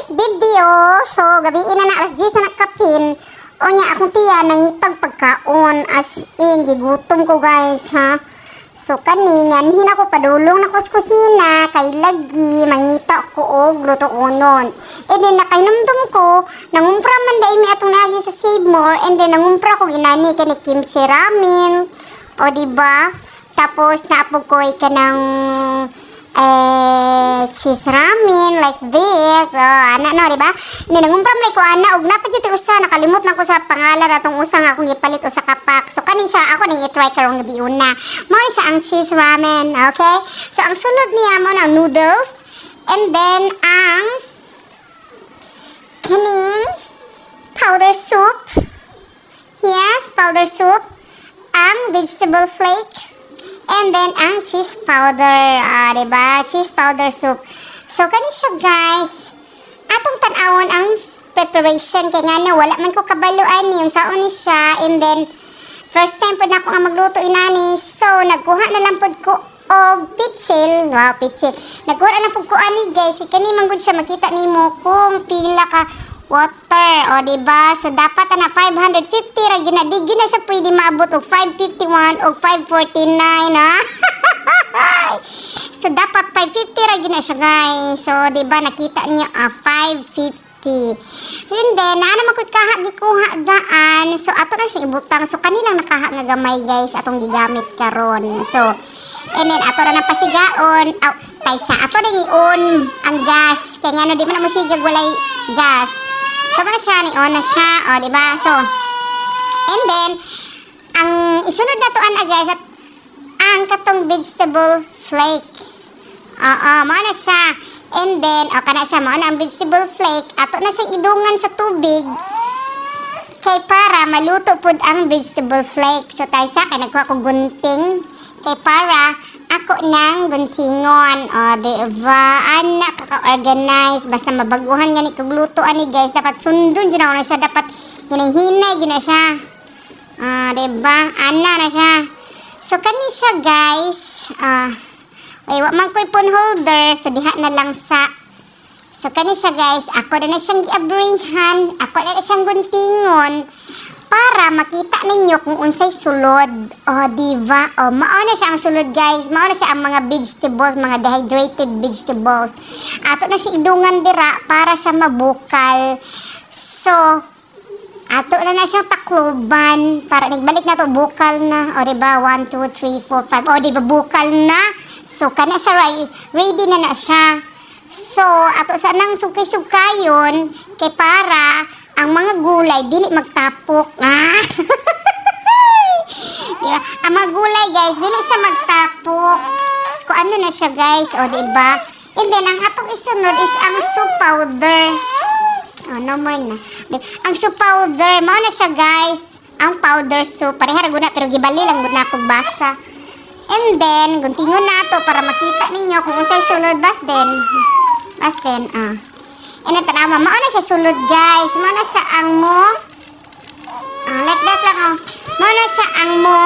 today's video, so gabiin na alas 10 na nakapin. O niya akong tiya nangitag pagkaon as in gigutom ko guys ha. So kaningan hina ko padulong na ko sa kusina kay lagi mangita ko og luto unon. And then nakainumdum ko nangumpra man dai mi atong nagi sa Save More, and then nangumpra ko inani kani kimchi ramen. O diba? Tapos naapog ko kanang cheese ramen like this. Ana no, diba? Hindi nangumpram ko ana og napadjit usa nakalimot na ko sa pangalan atong usa nga akong gipalit usa ka pack. So kani siya ako ning i-try karong gabi una. Mao siya ang cheese ramen, okay? So ang sulod niya mo ng noodles, and then ang kining powder soup. Yes, powder soup. Ang vegetable flake. And then, ang cheese powder, diba? Cheese powder soup. So, kani siya, guys. Atong tanawon ang preparation. Kaya nga na, wala man ko kabaluan yung saon ni siya. And then, first time po na ako nga magluto inani. So, nagkuha na lang po ko og pitsil. Wow, pitsil. Nagkuha na lang po ko ani, guys. Kani manggod siya, makita ni mo kung pila ka water. O, diba? So, dapat na 550 ra gina. Di gina siya pwede maabot og 551 o 549, ha? So, dapat 550 ra gina siya, guys. So, diba? Nakita niyo, 550. And then, naana magkut kaha gikuha daan. So, ato na siya ibutang. So, kanilang nakaha nga gamay, guys. Atong gigamit karon. So, and then, ato na napasigaon. Taysa, ato na iyon ang gas. Kaya nga, no, di mo na masigag walay gas. So, ba siya, ni-on na siya, o, diba? So, and then, ang isunod na toan, guys, at ang katong vegetable flake. Mao na siya. And then, kana siya, mao na ang vegetable flake. Ato na siyang idungan sa tubig kay para maluto pud ang vegetable flake. So, tayo sa akin, nagkuha ko gunting kay para ako nang guntingon. O, diba? Anak, kaka-organize. Basta mabaguhan gani kog luto ani, guys. Dapat sundon dyan ako na siya. Dapat hinay-hinay gina siya. Diba? Ana na siya. So, kani siya, guys. Wag man ko'y phone holder. So, diha na lang sa. So, kani siya, guys. Ako na siyang giabrihan. Ako na siyang guntingon. Para makita ninyo kung unsay sulod. O, diba? O, mao na siya ang sulod, guys. Mao na siya ang mga vegetables, mga dehydrated vegetables. Ato na siya idungan dira para siya mabukal. So, ato na siyang takloban. Para nagbalik na to, bukal na. O, diba? 1, 2, 3, 4, 5. O, diba? Bukal na. So, kana siya, ready na siya. So, ato sa nang sukay-sukayon kay para ang mga gulay dili magtapok. Diba? Ang mga gulay, guys, dili siya magtapok. So, ano na siya, guys? O, diba? And then, ang atong isunod is ang soup powder. Oh, no more na. Ang soup powder, mao na siya, guys. Ang powder soup. Parehara guna, pero gibali lang gud na akong basa. And then, guntingon na to para makita ninyo kung unsay sulod. Bas then, and ito na, mao na siya sulod, guys. Mao na siya ang mo. Like that lang, oh. Mao na siya ang mo.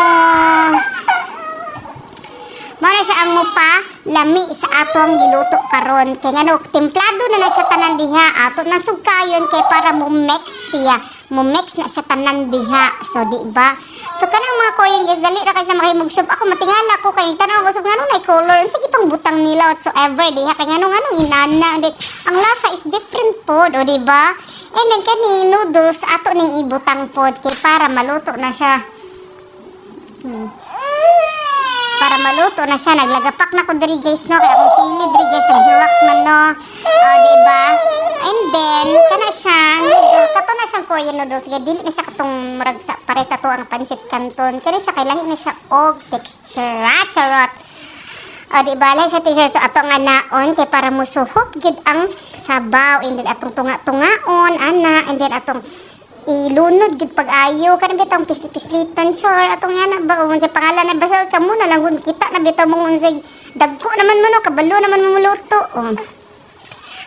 Mao na siya ang mo pa lami sa atong giluto karon. Kaya nga no, templado na siya tanan diha. Ato na sugkayon kay para mo mix siya. Mo mix na siya tanan diha. So, di ba? So, kanang mga Korean guys, dali ra kasi na makahimog soup. Ako matingala ko kay tanong ko sub ngano nay color. Sige pang butang nila whatsoever diha kay ngano inana. Ang lasa is different pod, o di ba? And then kani noodles ato ning ibutang pod kay para maluto na siya. Para maluto na siya, naglagapak na ko diri guys, no? Kaya akong pili diri guys, naghilak man, no? Diba? And then, kana siya, noodles, kato na siyang Korean noodles, kaya dili na siya katong marag sa, pare sa to ang pansit canton. Kaya siya, kailangan na siya og texture, charot. Diba? Lahat siya t-shirt, so ato nga naon, kaya para musuhop, gid ang sabaw, and then atong tunga-tungaon, ana, and then atong ilunod gid pag-ayo kanang bitang pislitan char atong yana ba unsa pangalan na basta kamo na lang kita na bitaw mong unsay dagko naman mo kabalo naman mo luto.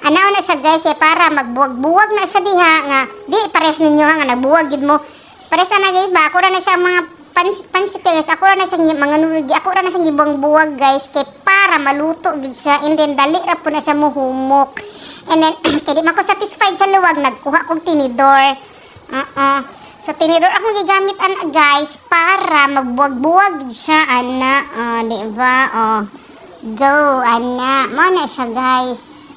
Anaw na siya, guys, para magbuwag-buwag na siya diha nga di pares ninyo nga nagbuwag gid mo pares na guys ba ako ra na siya mga pansit guys, ako ra na siya mga nulgi, ako ra na siya buwag-buwag, guys, kay para maluto gid siya, and then dali ra po na siya muhumok. And then Kaya di man ko satisfied sa luwag, nagkuha kong tinidor. So, tinidor akong gigamit, ana, guys, para magbuwag-buwag siya, ana. Di ba? Go, ana. Mo na siya, guys.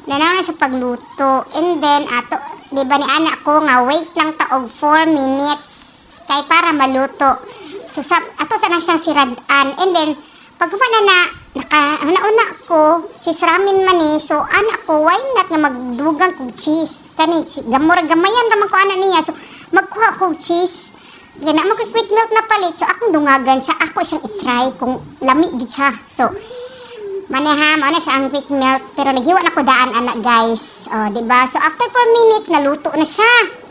Nanaw na siya pagluto. And then, ato, di ba ni anak ko nga, wait lang taog 4 minutes kay para maluto. So, ato sana siyang siradan. And then, pag na una ko, cheese ramen man eh. So, anak ko, why not nga magdugang kong cheese? Kani, gamayan raman ko anak niya. So, magkuha kong cheese. Gana, mag-quick milk na palit. So, akong dungagan siya. Ako siyang itry kung lami gid siya. So, maneham, ano siya ang quick milk. Pero naghiwa na ko daan, anak, guys. Diba? So, after 4 minutes, naluto na siya.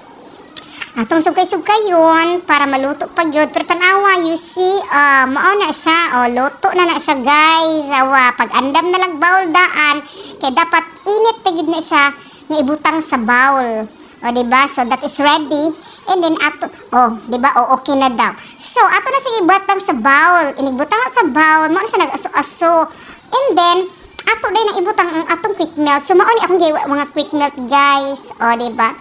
Atong sugay-sugay yun para maluto pa yun. Pero tanawa, you see, mao na siya. Luto na siya, guys. Pag andam na lang bowl daan, kaya dapat init pa yun na siya nga ibutang sa bowl. Diba? So, that is ready. And then, diba? Okay na daw. So, ato na siya ibutang sa bowl. Inibutang na sa bowl. Mao na siya nag-aso-aso. And then, ato din na ibutang ang atong quick milk. So, mao ni akong giwa mga quick milk, guys. Diba?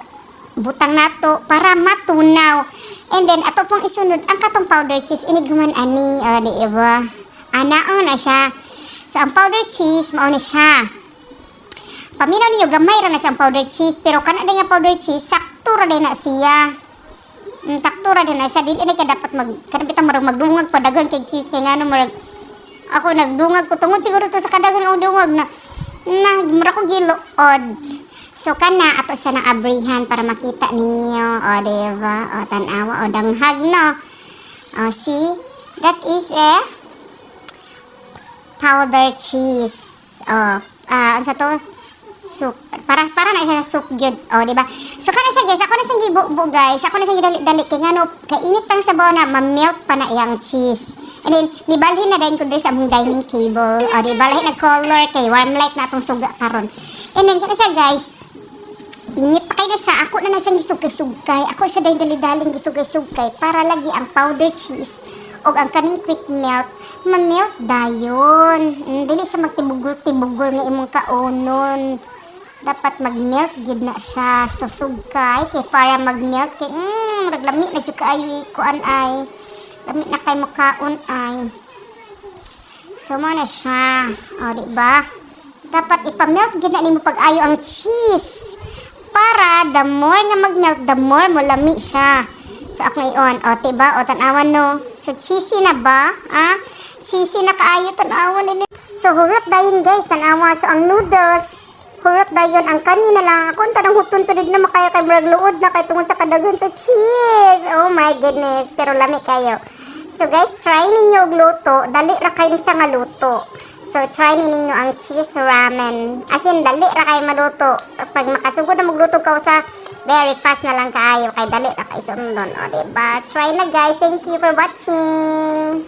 Butang nato para matunaw. And then ato pong isunod ang katong powder cheese iniguman ani, di ba? Anao na siya. So ang powder cheese mao ni siya. Paminaw niyo gamay ra na siya ang powder cheese, pero kana din nga powder cheese sakto ra din na siya. Sakto ra din na siya. Dili ka dapat kanabitang marag magdungag pa daghan kay cheese kay ngano marag ako nagdungag ko tungod siguro to sa kadagan og dungag na mura ko giluod. So, kana, ato siya ng abrihan para makita ninyo. Diba? Tanawa. Danghag, no? See? That is a powder cheese. Ano sa to? Soup. Para na siya soup good. Diba? So, kana siya, guys. Ako na siyang gibubo, guys. Ako na siyang gidali-dali. Kaya nga, no, kainit pang sabaw na, ma-melt pa na iyang cheese. And then, nibalhin na rin ko dito sa among dining table. Diba? Lahi na color kay warm light na itong suga karon. And then, kana siya, guys. Init pa kayo na siya. Ako na siyang gisugay-sugay. Ako siya dahil dali-daling gisugay-sugay para lagi ang powder cheese o ang kaning quick melt ma-melt dayon. Dili siya magtibugol-tibugol nga imong kaunon. Dapat mag-melt gid na siya. So, sugay kay para mag-melt kay naglami na jud kaayo kuan ay. Lami na kay makaon ay. So, mo na siya. Diba? Dapat ipa-melt gid na nimo pag-ayo ang cheese. Para the more nga mag-melt, the more mo lami siya. So, ako ngayon, diba? Tanawan, no? So, cheesy na ba? Cheesy na kaayo, tanawan. So, hurot dayon, guys, tanawa. So, ang noodles, hurot dayon. Ang kanina lang, ako, tanang hutun to din na makaya kay brag luod na kay tungod sa kadagan sa cheese. Oh my goodness. Pero lami kayo. So, guys, try ninyo og luto. Dali ra kayo siya nga luto. So, try ninyo ang cheese ramen. As in, dali ra kayo maluto. Pag makasugod na magluto ka sa very fast na lang kaayo. Kay dali ra kayo sundon. Diba? Try na, guys. Thank you for watching.